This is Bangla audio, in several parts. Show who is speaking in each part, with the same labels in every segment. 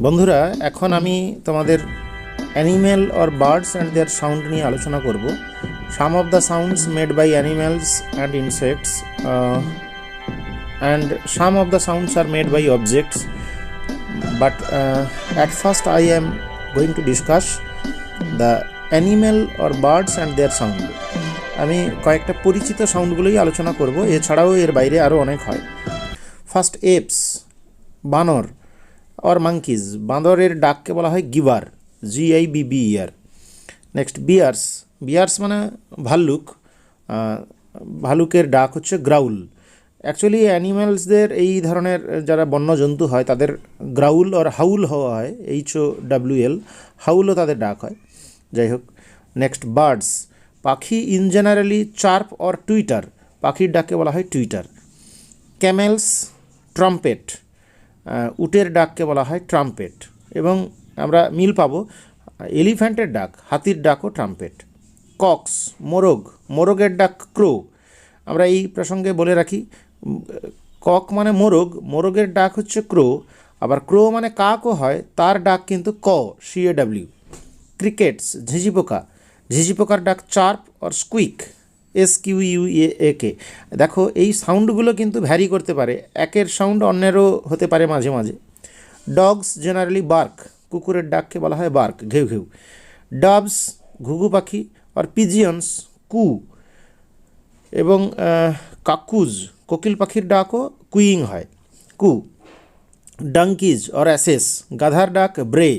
Speaker 1: বন্ধুরা, এখন আমি তোমাদের animal or birds and their sound নিয়ে আলোচনা করব। Some of the sounds made by animals and insects and some of the sounds are made by objects, but at first I am going to discuss the animal or birds and their sound. আমি কয়েকটা পরিচিত সাউন্ডগুলোই আলোচনা করব, এছাড়াও এর বাইরে আরও অনেক হয়। ফার্স্ট, এপস, বানর অর মাঙ্কিজ। বাঁদরের ডাককে বলা হয় গিবার, GIBBER। নেক্সট, বিয়ার্স। বিয়ার্স মানে ভাল্লুক, ভালুকের ডাক হচ্ছে গ্রাউল। অ্যাকচুয়ালি অ্যানিম্যালসদের এই ধরনের যারা বন্য জন্তু হয় তাদের গ্রাউল আর হাউল হওয়া হয়, HOWL, হাউলও তাদের ডাক হয়। যাই হোক, নেক্সট, বার্ডস। পাখি ইন জেনারেলি চার্প অর টুইটার, পাখির ডাককে বলা হয় টুইটার। ক্যামেলস, ট্রাম্পেট, উটের ডাককে বলা হয় ট্রাম্পেট। এবং আমরা মিল পাবো, এলিফ্যান্টের ডাক, হাতির ডাকও ট্রাম্পেট। কক্স, মোরগ, মোরগের ডাক ক্রো। আমরা এই প্রসঙ্গে বলে রাখি, কক মানে মোরগ, মোরগের ডাক হচ্ছে ক্রো, আবার ক্রো মানে কাকও হয়, তার ডাক কিন্তু CAW। ক্রিকেটস, ঝিঝিপোকা, ঝিঝিপোকার ডাক চার্প অর স্কুইক, SQUAK। দেখো, এই সাউন্ডগুলো কিন্তু ভ্যারি করতে পারে, একের সাউন্ড অন্যেরও হতে পারে মাঝে মাঝে। ডগস জেনারেলি বার্ক, কুকুরের ডাককে বলা হয় বার্ক, ঘেউ ঘেউ। ডাবস, ঘুঘু পাখি, আর পিজিয়ন্স, কু। এবং কাকুজ, কোকিল পাখির ডাকও কুইং হয়, কু। ডাঙ্কিজ অর অ্যাসেস, গাধার ডাক ব্রে।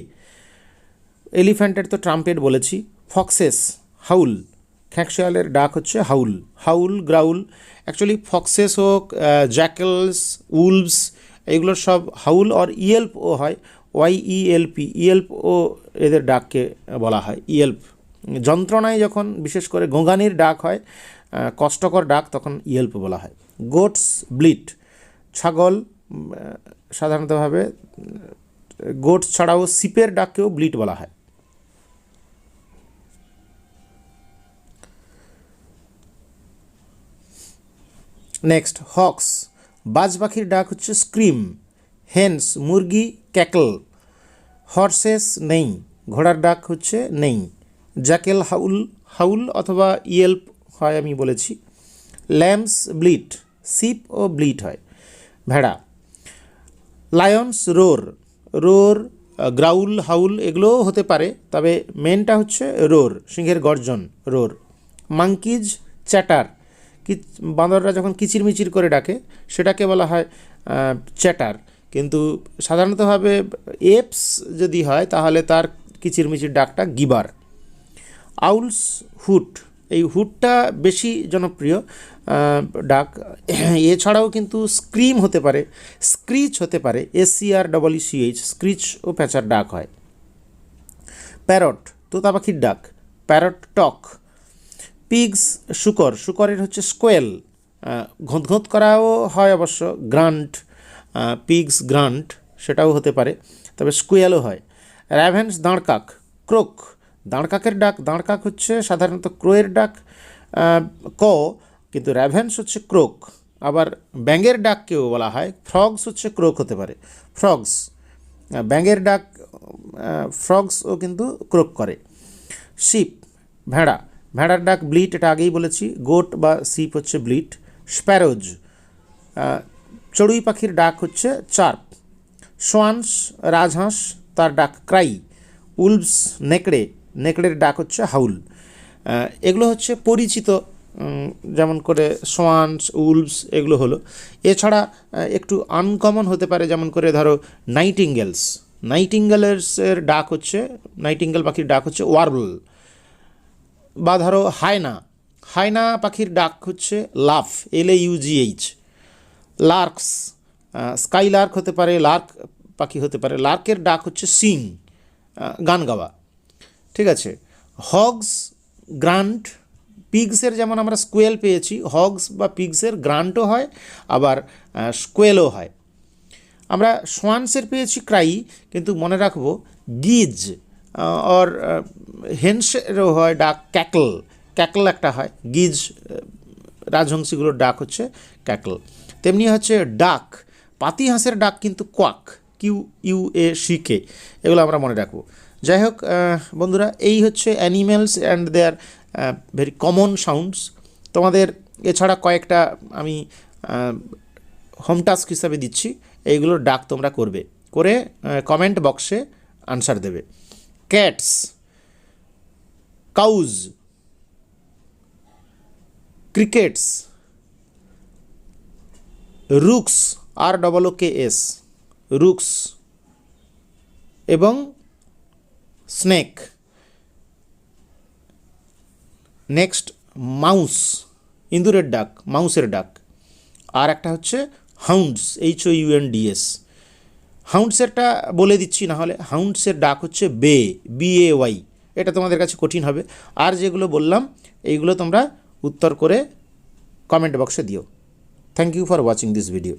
Speaker 1: এলিফ্যান্টের তো ট্রাম্পেট বলেছি। ফক্সেস, হাউল, খ্যাঁকশিয়ালের ডাক হচ্ছে হাউল, হাউল, গ্রাউল। অ্যাকচুয়ালি ফক্সেস হোক, জ্যাকেলস, উলভস, এগুলোর সব হাউল আর ইয়েল্পও হয়, YELP, ইয়েল্পও এদের ডাককে বলা হয়, ইয়েল্প। যন্ত্রণায় যখন বিশেষ করে গোঙানির ডাক হয়, কষ্টকর ডাক, তখন ইয়েল্প বলা হয়। গোটস, ব্লিট, ছাগল সাধারণতভাবে, গোটস ছাড়াও সিপের ডাককেও ব্লিট বলা হয়। নেক্সট, হক্স, বাজ পাখির ডাক হচ্ছে স্ক্রিম। হেন্স, মুরগি, ক্যাকল। হর্সেস, নেই, ঘোড়ার ডাক হচ্ছে নেই। জ্যাকেল, হাউল, হাউল অথবা ইয়েল্প হয়, আমি বলেছি। ল্যাম্পস, ব্লিট, সিপ ও ব্লিট হয়। ভেড়া। লায়ন্স, রোর, রোর, গ্রাউল, হাউল এগুলোও হতে পারে, তবে মেনটা হচ্ছে রোর, সিংহের গর্জন, রোর। মাঙ্কিজ, চ্যাটার, বাঁদররা যখন কিচিরমিচির করে ডাকে সেটাকে বলা হয় চ্যাটার, কিন্তু সাধারণতভাবে এপস যদি হয় তাহলে তার কিচিরমিচির ডাকটা গিবার। আউলস, হুট, এই হুটটা বেশি জনপ্রিয় ডাক। এছাড়াও কিন্তু স্ক্রিম হতে পারে, স্ক্রিচ হতে পারে, SCREECH, স্ক্রিচ ও প্যাঁচার ডাক হয়। প্যারট, তোতা পাখির ডাক, প্যারট টক। পিগস, শুকর, শুকরের হচ্ছে স্কোয়েল, ঘোঁত করাও হয় অবশ্য, গ্রান্ট, পিগস গ্রান্ট, সেটাও হতে পারে, তবে স্কোয়েলও হয়। র্যাভেন্স, দাঁড়কাক, ক্রোক, দাঁড়কাকের ডাক, দাঁড়কাক হচ্ছে সাধারণত ক্রোয়ের ডাক, কিন্তু র্যাভেন্স হচ্ছে ক্রোক। আবার ব্যাঙের ডাককেও বলা হয়, ফ্রগস হচ্ছে ক্রোক হতে পারে, ফ্রগস, ব্যাঙের ডাক, ফ্রগসও কিন্তু ক্রোক করে। শিপ, ভেড়া, ভেড়ার ডাক ব্লিট, এটা আগেই বলেছি। গোট বা শিপ হচ্ছে ব্লিট। স্প্যারোজ, চড়ুই পাখির ডাক হচ্ছে চার্প। সোয়ান্স, রাজহাঁস, তার ডাক ক্রাই। উলভস, নেকড়ে, নেকড়ের ডাক হচ্ছে হাউল। এগুলো হচ্ছে পরিচিত, যেমন করে সোয়ান্স, উলভস এগুলো হলো। এছাড়া একটু আনকমন হতে পারে, যেমন করে ধরো নাইটিঙ্গেলস, নাইটিঙ্গেলের ডাক হচ্ছে, নাইটিঙ্গেল পাখির ডাক হচ্ছে ওয়ার্বল। বা ধরো হায়না, হায়না পাখির ডাক হচ্ছে লাফ, LAUGH। লার্কস, স্কাই লার্ক হতে পারে, লার্ক পাখি হতে পারে, লার্কের ডাক হচ্ছে সিং, গান গাওয়া, ঠিক আছে। হগস, গ্রান্ট, পিগসের যেমন আমরা স্কোয়েল পেয়েছি, হগস বা পিগসের গ্রান্টও হয়, আবার স্কোয়েলও হয়। আমরা সোয়ান্সের পেয়েছি ক্রাই, কিন্তু মনে রাখবো গিজ আর হেন্সেরও হয় ডাক ক্যাকল, ক্যাকল একটা হয়, গিজ রাজহংসীগুলোর ডাক হচ্ছে ক্যাকল। তেমনি হচ্ছে ডাক, পাতি হাঁসের ডাক কিন্তু কোয়াক, QUACK, এগুলো আমরা মনে রাখবো। যাই হোক বন্ধুরা, এই হচ্ছে animals and their very common sounds. তোমাদের এছাড়া কয়েকটা আমি হোম টাস্ক হিসাবে দিচ্ছি, এইগুলোর ডাক তোমরা করবে, করে কমেন্ট বক্সে আনসার দেবে। Cats, cows, crickets, rooks, ROOKS, rooks, এবং স্নেক। নেক্সট মাউস, ইঁদুরের ডাক, মাউসের ডাক। আর একটা হচ্ছে হাউন্ডস, HOUNDS। হাউন্ডসেরটা বলে দিচ্ছি না হলে, হাউন্ডসের ডাক হচ্ছে BAY। এটা তোমাদের কাছে কঠিন হবে। আর যেগুলো বললাম এইগুলো তোমরা উত্তর করে কমেন্ট বক্সে দিও। Thank you for watching this video.